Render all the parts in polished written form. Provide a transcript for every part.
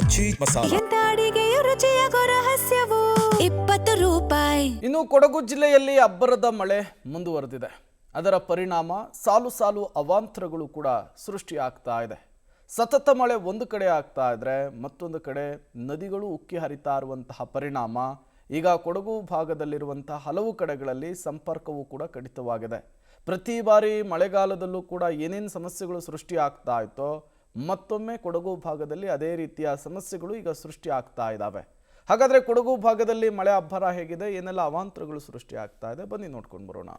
ಅಜ್ಜಿ ಮಸಾಲ. ಎಂತ ಅಡಿಗೆಯ ರುಚಿಯ ರಹಸ್ಯವು 20 ರೂಪಾಯಿ. ಇನ್ನು ಕೊಡಗು ಜಿಲ್ಲೆಯಲ್ಲಿ ಅಬ್ಬರದ ಮಳೆ ಮುಂದುವರೆದಿದೆ. ಅದರ ಪರಿಣಾಮ ಸಾಲು ಸಾಲು ಅವಾಂತರಗಳು ಕೂಡ ಸೃಷ್ಟಿಯಾಗ್ತಾ ಇದೆ. ಸತತ ಮಳೆ ಒಂದು ಕಡೆ ಆಗ್ತಾ ಇದ್ರೆ ಮತ್ತೊಂದು ಕಡೆ ನದಿಗಳು ಉಕ್ಕಿ ಹರಿತಾ ಇರುವಂತಹ ಪರಿಣಾಮ ಈಗ ಕೊಡಗು ಭಾಗದಲ್ಲಿರುವಂತಹ ಹಲವು ಕಡೆಗಳಲ್ಲಿ ಸಂಪರ್ಕವೂ ಕೂಡ ಕಡಿತವಾಗಿದೆ. ಪ್ರತಿ ಬಾರಿ ಮಳೆಗಾಲದಲ್ಲೂ ಕೂಡ ಏನೇನು ಸಮಸ್ಯೆಗಳು ಸೃಷ್ಟಿ ಆಗ್ತಾ ಇತ್ತೋ ಮತ್ತೊಮ್ಮೆ ಕೊಡಗು ಭಾಗದಲ್ಲಿ ಅದೇ ರೀತಿಯ ಸಮಸ್ಯೆಗಳು ಈಗ ಸೃಷ್ಟಿ ಆಗ್ತಾ ಇದ್ದಾವೆ. ಹಾಗಾದರೆ ಕೊಡಗು ಭಾಗದಲ್ಲಿ ಮಳೆ ಅಬ್ಬರ ಹೇಗಿದೆ, ಏನೆಲ್ಲ ಅವಾಂತರಗಳು ಸೃಷ್ಟಿ ಆಗ್ತಾ ಇದೆ, ಬನ್ನಿ ನೋಡ್ಕೊಂಡು ಬರೋಣ.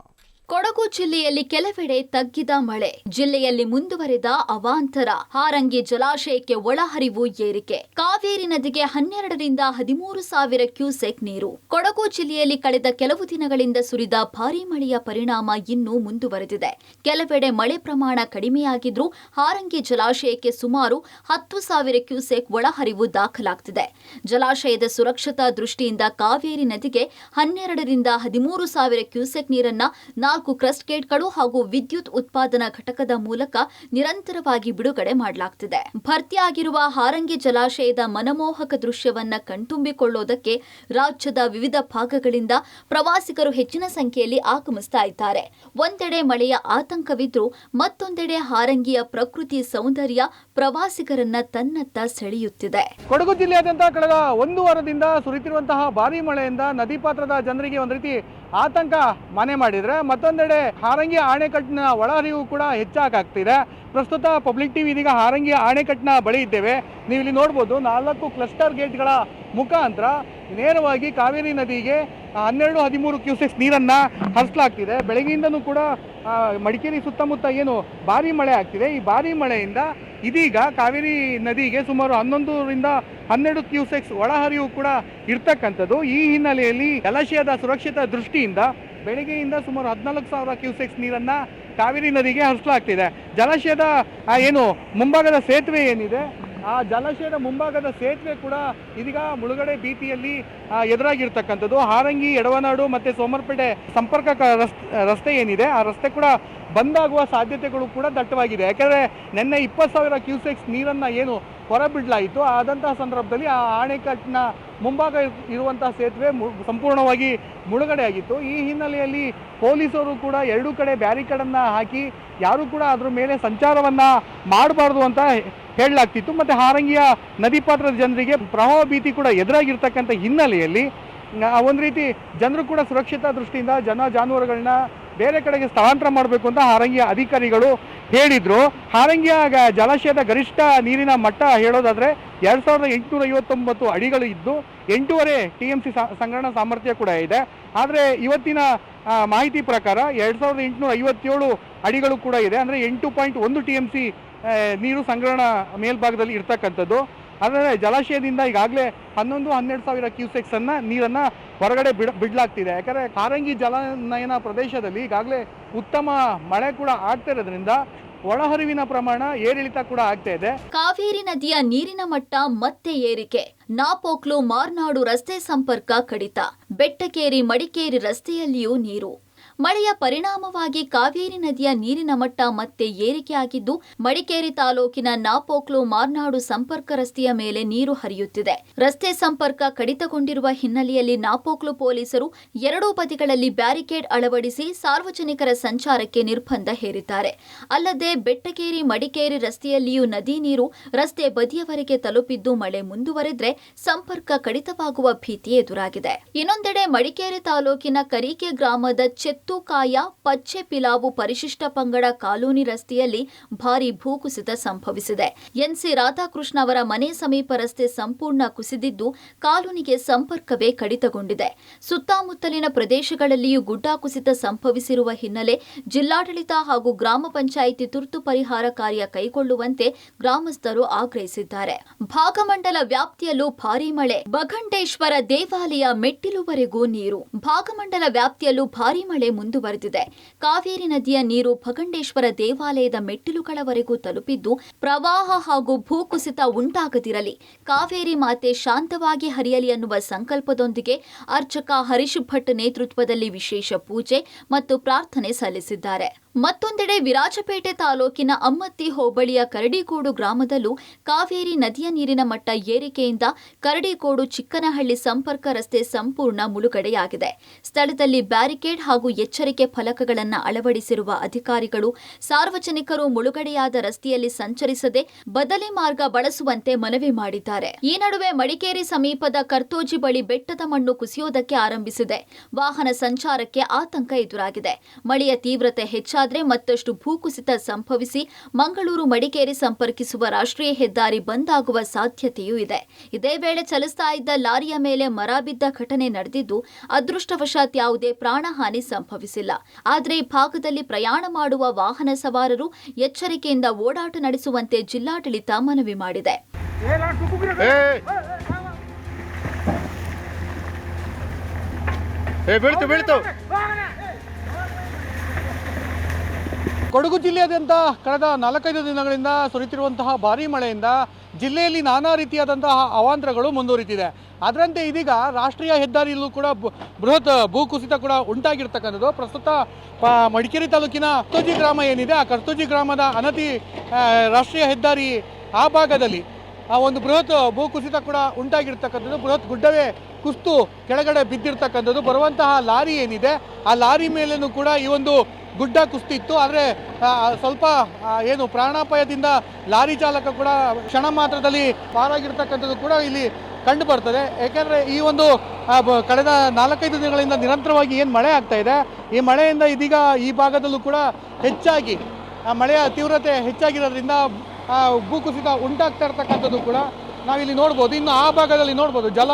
ಕೊಡಗು ಜಿಲ್ಲೆಯಲ್ಲಿ ಕೆಲವೆಡೆ ತಗ್ಗಿದ ಮಳೆ, ಜಿಲ್ಲೆಯಲ್ಲಿ ಮುಂದುವರೆದ ಅವಾಂತರ. ಹಾರಂಗಿ ಜಲಾಶಯಕ್ಕೆ ಒಳಹರಿವು ಏರಿಕೆ, ಕಾವೇರಿ ನದಿಗೆ 12ರಿಂದ 13,000 ಕ್ಯೂಸೆಕ್ ನೀರು. ಕೊಡಗು ಜಿಲ್ಲೆಯಲ್ಲಿ ಕಳೆದ ಕೆಲವು ದಿನಗಳಿಂದ ಸುರಿದ ಭಾರೀ ಮಳೆಯ ಪರಿಣಾಮ ಇನ್ನೂ ಮುಂದುವರೆದಿದೆ. ಕೆಲವೆಡೆ ಮಳೆ ಪ್ರಮಾಣ ಕಡಿಮೆಯಾಗಿದ್ರೂ ಹಾರಂಗಿ ಜಲಾಶಯಕ್ಕೆ ಸುಮಾರು 10,000 ಕ್ಯೂಸೆಕ್ ಒಳಹರಿವು ದಾಖಲಾಗ್ತಿದೆ. ಜಲಾಶಯದ ಸುರಕ್ಷತಾ ದೃಷ್ಟಿಯಿಂದ ಕಾವೇರಿ ನದಿಗೆ 12ರಿಂದ 13,000 ಕ್ಯೂಸೆಕ್ ನೀರನ್ನ 4 ಕ್ರಸ್ಟ್ ಗೇಟ್ಗಳು ಹಾಗೂ ವಿದ್ಯುತ್ ಉತ್ಪಾದನಾ ಘಟಕದ ಮೂಲಕ ನಿರಂತರವಾಗಿ ಬಿಡುಗಡೆ ಮಾಡಲಾಗುತ್ತಿದೆ. ಭರ್ತಿಯಾಗಿರುವ ಹಾರಂಗಿ ಜಲಾಶಯದ ಮನಮೋಹಕ ದೃಶ್ಯವನ್ನ ಕಣ್ತುಂಬಿಕೊಳ್ಳೋದಕ್ಕೆ ರಾಜ್ಯದ ವಿವಿಧ ಭಾಗಗಳಿಂದ ಪ್ರವಾಸಿಗರು ಹೆಚ್ಚಿನ ಸಂಖ್ಯೆಯಲ್ಲಿ ಆಗಮಿಸ್ತಾ ಇದ್ದಾರೆ. ಒಂದೆಡೆ ಮಳೆಯ ಆತಂಕವಿದ್ರೂ ಮತ್ತೊಂದೆಡೆ ಹಾರಂಗಿಯ ಪ್ರಕೃತಿ ಸೌಂದರ್ಯ ಪ್ರವಾಸಿಗರನ್ನ ತನ್ನತ್ತ ಸೆಳೆಯುತ್ತಿದೆ. ಕೊಡಗು ಜಿಲ್ಲೆಯಾದ್ಯಂತ ಕಳೆದ ಒಂದು ವಾರದಿಂದ ಸುರಿತಿರುವಂತಹ ಭಾರೀ ಮಳೆಯಿಂದ ನದಿ ಪಾತ್ರದ ಜನರಿಗೆ ಒಂದು ರೀತಿ ಆತಂಕ ಮನೆ ಮಾಡಿದ್ರೆ, ಮತ್ತೊಂದೆಡೆ ಹಾರಂಗಿ ಅಣೆಕಟ್ಟಿನ ಒಳಹರಿವು ಕೂಡ ಹೆಚ್ಚಾಗ್ತಿದೆ. ಪ್ರಸ್ತುತ ಪಬ್ಲಿಕ್ ಟಿವಿ ಇದೀಗ ಹಾರಂಗಿ ಅಣೆಕಟ್ಟಿನ ಬಳಿ ಇದ್ದೇವೆ. ನೀವು ಇಲ್ಲಿ ನೋಡ್ಬೋದು 4 ಕ್ಲಸ್ಟರ್ ಗೇಟ್ಗಳ ಮುಖಾಂತರ ನೇರವಾಗಿ ಕಾವೇರಿ ನದಿಗೆ 12-13 ಕ್ಯೂಸೆಕ್ಸ್ ನೀರನ್ನು ಹರಿಸಲಾಗ್ತಿದೆ. ಬೆಳಗ್ಗೆಯಿಂದನೂ ಕೂಡ ಮಡಿಕೇರಿ ಸುತ್ತಮುತ್ತ ಏನು ಭಾರೀ ಮಳೆ ಆಗ್ತಿದೆ. ಈ ಭಾರೀ ಮಳೆಯಿಂದ ಇದೀಗ ಕಾವೇರಿ ನದಿಗೆ ಸುಮಾರು 11ರಿಂದ 12 ಕ್ಯೂಸೆಕ್ಸ್ ಒಳಹರಿವು ಕೂಡ ಇರ್ತಕ್ಕಂಥದ್ದು. ಈ ಹಿನ್ನೆಲೆಯಲ್ಲಿ ಜಲಾಶಯದ ಸುರಕ್ಷತಾ ದೃಷ್ಟಿಯಿಂದ ಬೆಳಗ್ಗೆಯಿಂದ ಸುಮಾರು 14,000 ಕ್ಯೂಸೆಕ್ಸ್ ನೀರನ್ನು ಕಾವೇರಿ ನದಿಗೆ ಹರಿಸಲಾಗ್ತಿದೆ. ಜಲಾಶಯದ ಏನು ಮುಂಭಾಗದ ಸೇತುವೆ ಏನಿದೆ, ಆ ಜಲಾಶಯದ ಮುಂಭಾಗದ ಸೇತುವೆ ಕೂಡ ಇದೀಗ ಮುಳುಗಡೆ ಭೀತಿಯಲ್ಲಿ ಎದುರಾಗಿರ್ತಕ್ಕಂಥದ್ದು. ಹಾರಂಗಿ, ಎಡವನಾಡು ಮತ್ತು ಸೋಮರ್ಪೇಟೆ ಸಂಪರ್ಕ ರಸ್ತೆ ಏನಿದೆ, ಆ ರಸ್ತೆ ಕೂಡ ಬಂದಾಗುವ ಸಾಧ್ಯತೆಗಳು ಕೂಡ ದಟ್ಟವಾಗಿದೆ. ಯಾಕೆಂದರೆ ನಿನ್ನೆ 20,000 ಕ್ಯೂಸೆಕ್ಸ್ ನೀರನ್ನು ಏನು ಹೊರಬಿಡಲಾಯಿತು, ಆದಂತಹ ಸಂದರ್ಭದಲ್ಲಿ ಆ ಅಣೆಕಟ್ಟಿನ ಮುಂಭಾಗ ಇರುವಂತಹ ಸೇತುವೆ ಸಂಪೂರ್ಣವಾಗಿ ಮುಳುಗಡೆಯಾಗಿತ್ತು. ಈ ಹಿನ್ನೆಲೆಯಲ್ಲಿ ಪೊಲೀಸರು ಕೂಡ 2 ಕಡೆ ಬ್ಯಾರಿಕೇಡನ್ನು ಹಾಕಿ ಯಾರೂ ಕೂಡ ಅದರ ಮೇಲೆ ಸಂಚಾರವನ್ನು ಮಾಡಬಾರ್ದು ಅಂತ ಹೇಳಲಾಗ್ತಿತ್ತು. ಮತ್ತು ಹಾರಂಗಿಯ ನದಿ ಪಾತ್ರದ ಜನರಿಗೆ ಪ್ರವಾಹ ಭೀತಿ ಕೂಡ ಎದುರಾಗಿರ್ತಕ್ಕಂಥ ಹಿನ್ನೆಲೆಯಲ್ಲಿ ಒಂದು ರೀತಿ ಜನರು ಕೂಡ ಸುರಕ್ಷತಾ ದೃಷ್ಟಿಯಿಂದ ಜಾನುವಾರುಗಳನ್ನ ಬೇರೆ ಕಡೆಗೆ ಸ್ಥಳಾಂತರ ಮಾಡಬೇಕು ಅಂತ ಹಾರಂಗಿಯ ಅಧಿಕಾರಿಗಳು ಹೇಳಿದ್ರು. ಹಾರಂಗಿಯ ಜಲಾಶಯದ ಗರಿಷ್ಠ ನೀರಿನ ಮಟ್ಟ ಹೇಳೋದಾದ್ರೆ 2,859 ಅಡಿಗಳು ಇದ್ದು 8.5 TMC ಸಂಗ್ರಹಣಾ ಸಾಮರ್ಥ್ಯ ಕೂಡ ಇದೆ. ಆದರೆ ಇವತ್ತಿನ ಮಾಹಿತಿ ಪ್ರಕಾರ 2,857 ಅಡಿಗಳು ಕೂಡ ಇದೆ. ಅಂದರೆ 8.1 TMC ನೀರು ಸಂಗ್ರಹಣಾ ಮೇಲ್ಭಾಗದಲ್ಲಿ ಇರ್ತಕ್ಕಂಥದ್ದು. ಆದರೆ ಜಲಾಶಯದಿಂದ ಈಗಾಗಲೇ 11-12,000 ಕ್ಯೂಸೆಕ್ಸ್ ನೀರನ್ನು ಹೊರಗಡೆ ಬಿಡಲಾಗ್ತಿದೆ. ಯಾಕಂದರೆ ಹಾರಂಗಿ ಜಲನಯನ ಪ್ರದೇಶದಲ್ಲಿ ಈಗಾಗಲೇ ಉತ್ತಮ ಮಳೆ ಕೂಡ ಆಗ್ತಾ ಇರೋದ್ರಿಂದ ಒಳಹರಿವಿನ ಪ್ರಮಾಣ ಏರಿಳಿತ ಕೂಡ ಆಗ್ತಾ ಇದೆ. ಕಾವೇರಿ ನದಿಯ ನೀರಿನ ಮಟ್ಟ ಮತ್ತೆ ಏರಿಕೆ, ನಾಪೋಕ್ಲು ಮಾರ್ನಾಡು ರಸ್ತೆ ಸಂಪರ್ಕ ಕಡಿತ, ಬೆಟ್ಟಕೇರಿ ಮಡಿಕೇರಿ ರಸ್ತೆಯಲ್ಲಿಯೂ ನೀರು. ಮಳೆಯ ಪರಿಣಾಮವಾಗಿ ಕಾವೇರಿ ನದಿಯ ನೀರಿನ ಮಟ್ಟ ಮತ್ತೆ ಏರಿಕೆಯಾಗಿದ್ದು ಮಡಿಕೇರಿ ತಾಲೂಕಿನ ನಾಪೋಕ್ಲು ಮಾರ್ನಾಡು ಸಂಪರ್ಕ ರಸ್ತೆಯ ಮೇಲೆ ನೀರು ಹರಿಯುತ್ತಿದೆ. ರಸ್ತೆ ಸಂಪರ್ಕ ಕಡಿತಗೊಂಡಿರುವ ಹಿನ್ನೆಲೆಯಲ್ಲಿ ನಾಪೋಕ್ಲು ಪೊಲೀಸರು 2 ಬದಿಗಳಲ್ಲಿ ಬ್ಯಾರಿಕೇಡ್ ಅಳವಡಿಸಿ ಸಾರ್ವಜನಿಕರ ಸಂಚಾರಕ್ಕೆ ನಿರ್ಬಂಧ ಹೇರಿದ್ದಾರೆ. ಅಲ್ಲದೆ ಬೆಟ್ಟಕೇರಿ ಮಡಿಕೇರಿ ರಸ್ತೆಯಲ್ಲಿಯೂ ನದಿ ನೀರು ರಸ್ತೆ ಬದಿಯವರೆಗೆ ತಲುಪಿದ್ದು ಮಳೆ ಮುಂದುವರೆದ್ರೆ ಸಂಪರ್ಕ ಕಡಿತವಾಗುವ ಭೀತಿ ಎದುರಾಗಿದೆ. ಇನ್ನೊಂದೆಡೆ ಮಡಿಕೇರಿ ತಾಲೂಕಿನ ಕರೀಕೆ ಗ್ರಾಮದ ಚೆತ್ತುಕಾಯ ಪಚ್ಚೆ ಪಿಲಾವು ಪರಿಶಿಷ್ಟ ಪಂಗಡ ಕಾಲೋನಿ ರಸ್ತೆಯಲ್ಲಿ ಭಾರೀ ಭೂಕುಸಿತ ಸಂಭವಿಸಿದೆ. ಎನ್ಸಿ ರಾಧಾಕೃಷ್ಣ ಅವರ ಮನೆ ಸಮೀಪ ರಸ್ತೆ ಸಂಪೂರ್ಣ ಕುಸಿದಿದ್ದು ಕಾಲೋನಿಗೆ ಸಂಪರ್ಕವೇ ಕಡಿತಗೊಂಡಿದೆ. ಸುತ್ತಮುತ್ತಲಿನ ಪ್ರದೇಶಗಳಲ್ಲಿಯೂ ಗುಡ್ಡ ಕುಸಿತ ಸಂಭವಿಸಿರುವ ಹಿನ್ನೆಲೆ ಜಿಲ್ಲಾಡಳಿತ ಹಾಗೂ ಗ್ರಾಮ ಪಂಚಾಯಿತಿ ತುರ್ತು ಪರಿಹಾರ ಕಾರ್ಯ ಕೈಗೊಳ್ಳುವಂತೆ ಗ್ರಾಮಸ್ಥರು ಆಗ್ರಹಿಸಿದ್ದಾರೆ. ಭಾಗಮಂಡಲ ವ್ಯಾಪ್ತಿಯಲ್ಲೂ ಭಾರೀ ಮಳೆ, ಬಗಂಡೇಶ್ವರ ದೇವಾಲಯ ಮೆಟ್ಟಿಲುವರೆಗೂ ನೀರು. ಭಾಗಮಂಡಲ ವ್ಯಾಪ್ತಿಯಲ್ಲೂ ಭಾರೀ ಮಳೆ ಮುಂದುವರೆದಿದೆ. ಕಾವೇರಿ ನದಿಯ ನೀರು ಭಗಂಡೇಶ್ವರ ದೇವಾಲಯದ ಮೆಟ್ಟಿಲುಗಳವರೆಗೂ ತಲುಪಿದ್ದು ಪ್ರವಾಹ ಹಾಗೂ ಭೂಕುಸಿತ ಉಂಟಾಗದಿರಲಿ, ಕಾವೇರಿ ಮಾತೆ ಶಾಂತವಾಗಿ ಹರಿಯಲಿ ಅನ್ನುವ ಸಂಕಲ್ಪದೊಂದಿಗೆ ಅರ್ಚಕ ಹರೀಶ್ ಭಟ್ ನೇತೃತ್ವದಲ್ಲಿ ವಿಶೇಷ ಪೂಜೆ ಮತ್ತು ಪ್ರಾರ್ಥನೆ ಸಲ್ಲಿಸಿದ್ದಾರೆ. ಮತ್ತೊಂದೆಡೆ ವಿರಾಜಪೇಟೆ ತಾಲೂಕಿನ ಅಮ್ಮತ್ತಿ ಹೋಬಳಿಯ ಕರಡಿಗೋಡು ಗ್ರಾಮದಲ್ಲೂ ಕಾವೇರಿ ನದಿಯ ನೀರಿನ ಮಟ್ಟ ಏರಿಕೆಯಿಂದ ಕರಡಿಗೋಡು ಚಿಕ್ಕನಹಳ್ಳಿ ಸಂಪರ್ಕ ರಸ್ತೆ ಸಂಪೂರ್ಣ ಮುಳುಗಡೆಯಾಗಿದೆ. ಸ್ಥಳದಲ್ಲಿ ಬ್ಯಾರಿಕೇಡ್ ಹಾಗೂ ಎಚ್ಚರಿಕೆ ಫಲಕಗಳನ್ನು ಅಳವಡಿಸಿರುವ ಅಧಿಕಾರಿಗಳು ಸಾರ್ವಜನಿಕರು ಮುಳುಗಡೆಯಾದ ರಸ್ತೆಯಲ್ಲಿ ಸಂಚರಿಸದೆ ಬದಲಿ ಮಾರ್ಗ ಬಳಸುವಂತೆ ಮನವಿ ಮಾಡಿದ್ದಾರೆ. ಈ ನಡುವೆ ಮಡಿಕೇರಿ ಸಮೀಪದ ಕರ್ತೋಜಿ ಬಳಿ ಬೆಟ್ಟದ ಮಣ್ಣು ಕುಸಿಯುವುದಕ್ಕೆ ಆರಂಭಿಸಿದೆ. ವಾಹನ ಸಂಚಾರಕ್ಕೆ ಆತಂಕ ಎದುರಾಗಿದೆ. ಮಳೆಯ ತೀವ್ರತೆ ಹೆಚ್ಚಾದರೆ ಮತ್ತಷ್ಟು ಭೂಕುಸಿತ ಸಂಭವಿಸಿ ಮಂಗಳೂರು ಮಡಿಕೇರಿ ಸಂಪರ್ಕಿಸುವ ರಾಷ್ಟ್ರೀಯ ಹೆದ್ದಾರಿ ಬಂದ್ ಆಗುವ ಸಾಧ್ಯತೆಯೂ ಇದೆ. ಇದೇ ವೇಳೆ ಚಲಿಸ್ತಾ ಇದ್ದ ಲಾರಿಯ ಮೇಲೆ ಮರ ಬಿದ್ದ ಘಟನೆ ನಡೆದಿದ್ದು, ಅದೃಷ್ಟವಶಾತ್ ಯಾವುದೇ ಪ್ರಾಣಹಾನಿ ಸಂಭವಿಸಿಲ್ಲ. ಆದರೆ ಈ ಭಾಗದಲ್ಲಿ ಪ್ರಯಾಣ ಮಾಡುವ ವಾಹನ ಸವಾರರು ಎಚ್ಚರಿಕೆಯಿಂದ ಓಡಾಟ ನಡೆಸುವಂತೆ ಜಿಲ್ಲಾಡಳಿತ ಮನವಿ ಮಾಡಿದೆ. ಕೊಡಗು ಜಿಲ್ಲೆಯಾದ್ಯಂತ ಕಳೆದ 4-5 ದಿನಗಳಿಂದ ಸುರಿತಿರುವಂತಹ ಭಾರೀ ಮಳೆಯಿಂದ ಜಿಲ್ಲೆಯಲ್ಲಿ ನಾನಾ ರೀತಿಯಾದಂತಹ ಅವಾಂತರಗಳು ಮುಂದುವರಿತಿದೆ. ಅದರಂತೆ ಇದೀಗ ರಾಷ್ಟ್ರೀಯ ಹೆದ್ದಾರಿಯಲ್ಲೂ ಕೂಡ ಬೃಹತ್ ಭೂಕುಸಿತ ಕೂಡ ಉಂಟಾಗಿರ್ತಕ್ಕಂಥದ್ದು. ಪ್ರಸ್ತುತ ಮಡಿಕೇರಿ ತಾಲೂಕಿನ ಕರ್ತೋಜಿ ಗ್ರಾಮ ಏನಿದೆ, ಆ ಕರ್ತೋಜಿ ಗ್ರಾಮದ ಅನತಿ ರಾಷ್ಟ್ರೀಯ ಹೆದ್ದಾರಿ ಆ ಭಾಗದಲ್ಲಿ ಒಂದು ಬೃಹತ್ ಭೂಕುಸಿತ ಕೂಡ ಉಂಟಾಗಿರ್ತಕ್ಕಂಥದ್ದು. ಬೃಹತ್ ಗುಡ್ಡವೇ ಕುಸಿದು ಕೆಳಗಡೆ ಬಿದ್ದಿರ್ತಕ್ಕಂಥದ್ದು. ಬರುವಂತಹ ಲಾರಿ ಏನಿದೆ, ಆ ಲಾರಿ ಮೇಲೇನೂ ಕೂಡ ಈ ಒಂದು ಗುಡ್ಡ ಕುಸಿತಿತ್ತು. ಆದರೆ ಸ್ವಲ್ಪ ಪ್ರಾಣಾಪಾಯದಿಂದ ಲಾರಿ ಚಾಲಕ ಕೂಡ ಕ್ಷಣ ಮಾತ್ರದಲ್ಲಿ ಪಾರಾಗಿರ್ತಕ್ಕಂಥದ್ದು ಕೂಡ ಇಲ್ಲಿ ಕಂಡು ಬರ್ತದೆ. ಯಾಕೆಂದರೆ ಈ ಒಂದು ಕಳೆದ 4-5 ದಿನಗಳಿಂದ ನಿರಂತರವಾಗಿ ಏನು ಮಳೆ ಆಗ್ತಾ ಇದೆ, ಈ ಮಳೆಯಿಂದ ಇದೀಗ ಈ ಭಾಗದಲ್ಲೂ ಕೂಡ ಹೆಚ್ಚಾಗಿ ಮಳೆಯ ತೀವ್ರತೆ ಹೆಚ್ಚಾಗಿರೋದ್ರಿಂದ ಭೂಕುಸಿತ ಉಂಟಾಗ್ತಾ ಇರ್ತಕ್ಕಂಥದ್ದು ಕೂಡ ನಾವಿಲ್ಲಿ ನೋಡ್ಬೋದು. ಇನ್ನು ಆ ಭಾಗದಲ್ಲಿ ನೋಡ್ಬೋದು ಜಲ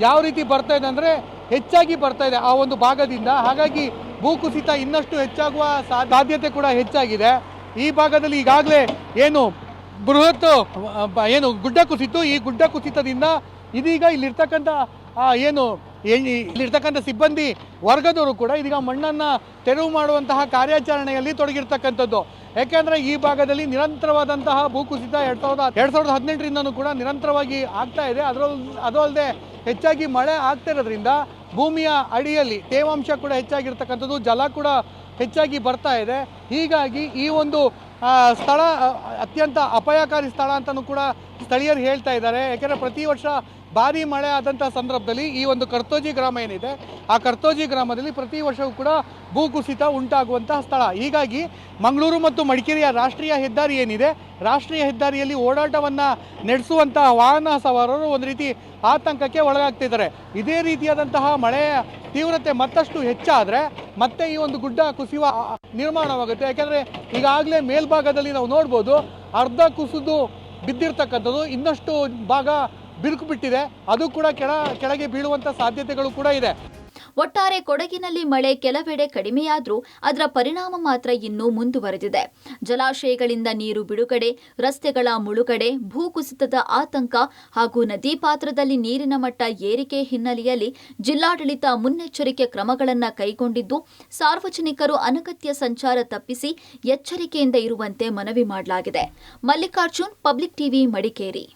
ಯಾವ ರೀತಿ ಬರ್ತಾ ಇದೆ ಅಂದರೆ ಹೆಚ್ಚಾಗಿ ಬರ್ತಾ ಇದೆ ಆ ಒಂದು ಭಾಗದಿಂದ. ಹಾಗಾಗಿ ಭೂಕುಸಿತ ಇನ್ನಷ್ಟು ಹೆಚ್ಚಾಗುವ ಸಾಧ್ಯತೆ ಕೂಡ ಹೆಚ್ಚಾಗಿದೆ. ಈ ಭಾಗದಲ್ಲಿ ಈಗಾಗಲೇ ಬೃಹತ್ ಗುಡ್ಡ ಕುಸಿತು. ಈ ಗುಡ್ಡ ಕುಸಿತದಿಂದ ಇದೀಗ ಇಲ್ಲಿರ್ತಕ್ಕಂಥ ಇಲ್ಲಿರ್ತಕ್ಕಂಥ ಸಿಬ್ಬಂದಿ ವರ್ಗದವರು ಕೂಡ ಇದೀಗ ಮಣ್ಣನ್ನು ತೆರವು ಮಾಡುವಂತಹ ಕಾರ್ಯಾಚರಣೆಯಲ್ಲಿ ತೊಡಗಿರ್ತಕ್ಕಂಥದ್ದು. ಯಾಕೆಂದರೆ ಈ ಭಾಗದಲ್ಲಿ ನಿರಂತರವಾದಂತಹ ಭೂಕುಸಿತ 2018ರಿಂದನೂ ಕೂಡ ನಿರಂತರವಾಗಿ ಆಗ್ತಾ ಇದೆ. ಅದು ಅಲ್ಲದೆ ಹೆಚ್ಚಾಗಿ ಮಳೆ ಆಗ್ತಾ ಇರೋದ್ರಿಂದ ಭೂಮಿಯ ಅಡಿಯಲ್ಲಿ ತೇವಾಂಶ ಕೂಡ ಹೆಚ್ಚಾಗಿರ್ತಕ್ಕಂಥದ್ದು, ಜಲ ಕೂಡ ಹೆಚ್ಚಾಗಿ ಬರ್ತಾ ಇದೆ. ಹೀಗಾಗಿ ಈ ಒಂದು ಸ್ಥಳ ಅತ್ಯಂತ ಅಪಾಯಕಾರಿ ಸ್ಥಳ ಅಂತಲೂ ಕೂಡ ಸ್ಥಳೀಯರು ಹೇಳ್ತಾ ಇದ್ದಾರೆ. ಯಾಕೆಂದರೆ ಪ್ರತಿ ವರ್ಷ ಭಾರೀ ಮಳೆ ಆದಂಥ ಸಂದರ್ಭದಲ್ಲಿ ಈ ಒಂದು ಕರ್ತೋಜಿ ಗ್ರಾಮ ಏನಿದೆ, ಆ ಕರ್ತೋಜಿ ಗ್ರಾಮದಲ್ಲಿ ಪ್ರತಿ ವರ್ಷವೂ ಕೂಡ ಭೂಕುಸಿತ ಉಂಟಾಗುವಂತಹ ಸ್ಥಳ. ಹೀಗಾಗಿ ಮಂಗಳೂರು ಮತ್ತು ಮಡಿಕೇರಿಯ ರಾಷ್ಟ್ರೀಯ ಹೆದ್ದಾರಿ ಏನಿದೆ, ರಾಷ್ಟ್ರೀಯ ಹೆದ್ದಾರಿಯಲ್ಲಿ ಓಡಾಟವನ್ನು ನಡೆಸುವಂತಹ ವಾಹನ ಸವಾರರು ಒಂದು ರೀತಿ ಆತಂಕಕ್ಕೆ ಒಳಗಾಗ್ತಿದ್ದಾರೆ. ಇದೇ ರೀತಿಯಾದಂತಹ ಮಳೆಯ ತೀವ್ರತೆ ಮತ್ತಷ್ಟು ಹೆಚ್ಚಾದರೆ ಮತ್ತೆ ಈ ಒಂದು ಗುಡ್ಡ ಕುಸಿಯುವ ನಿರ್ಮಾಣವಾಗುತ್ತೆ. ಯಾಕೆಂದರೆ ಈಗಾಗಲೇ ಮೇಲ್ಭಾಗದಲ್ಲಿ ನಾವು ನೋಡ್ಬೋದು ಅರ್ಧ ಕುಸಿದು ಬಿದ್ದಿರ್ತಕ್ಕಂಥದ್ದು, ಇನ್ನಷ್ಟು ಭಾಗ ಬಿರುಕು ಬಿಟ್ಟಿದೆ, ಅದು ಕೂಡ ಕೆಳಗೆ ಬೀಳುವಂಥ ಸಾಧ್ಯತೆಗಳು ಕೂಡ ಇದೆ. ಒಟ್ಟಾರೆ ಕೊಡಗಿನಲ್ಲಿ ಮಳೆ ಕೆಲವೆಡೆ ಕಡಿಮೆಯಾದರೂ ಅದರ ಪರಿಣಾಮ ಮಾತ್ರ ಇನ್ನೂ ಮುಂದುವರೆದಿದೆ. ಜಲಾಶಯಗಳಿಂದ ನೀರು ಬಿಡುಗಡೆ, ರಸ್ತೆಗಳ ಮುಳುಗಡೆ, ಭೂಕುಸಿತದ ಆತಂಕ ಹಾಗೂ ನದಿ ಪಾತ್ರದಲ್ಲಿ ನೀರಿನ ಮಟ್ಟ ಏರಿಕೆ ಹಿನ್ನೆಲೆಯಲ್ಲಿ ಜಿಲ್ಲಾಡಳಿತ ಮುನ್ನೆಚ್ಚರಿಕೆ ಕ್ರಮಗಳನ್ನು ಕೈಗೊಂಡಿದ್ದು, ಸಾರ್ವಜನಿಕರು ಅನಗತ್ಯ ಸಂಚಾರ ತಪ್ಪಿಸಿ ಎಚ್ಚರಿಕೆಯಿಂದ ಇರುವಂತೆ ಮನವಿ ಮಾಡಲಾಗಿದೆ. Mallikarjun, public TV, Madikeri.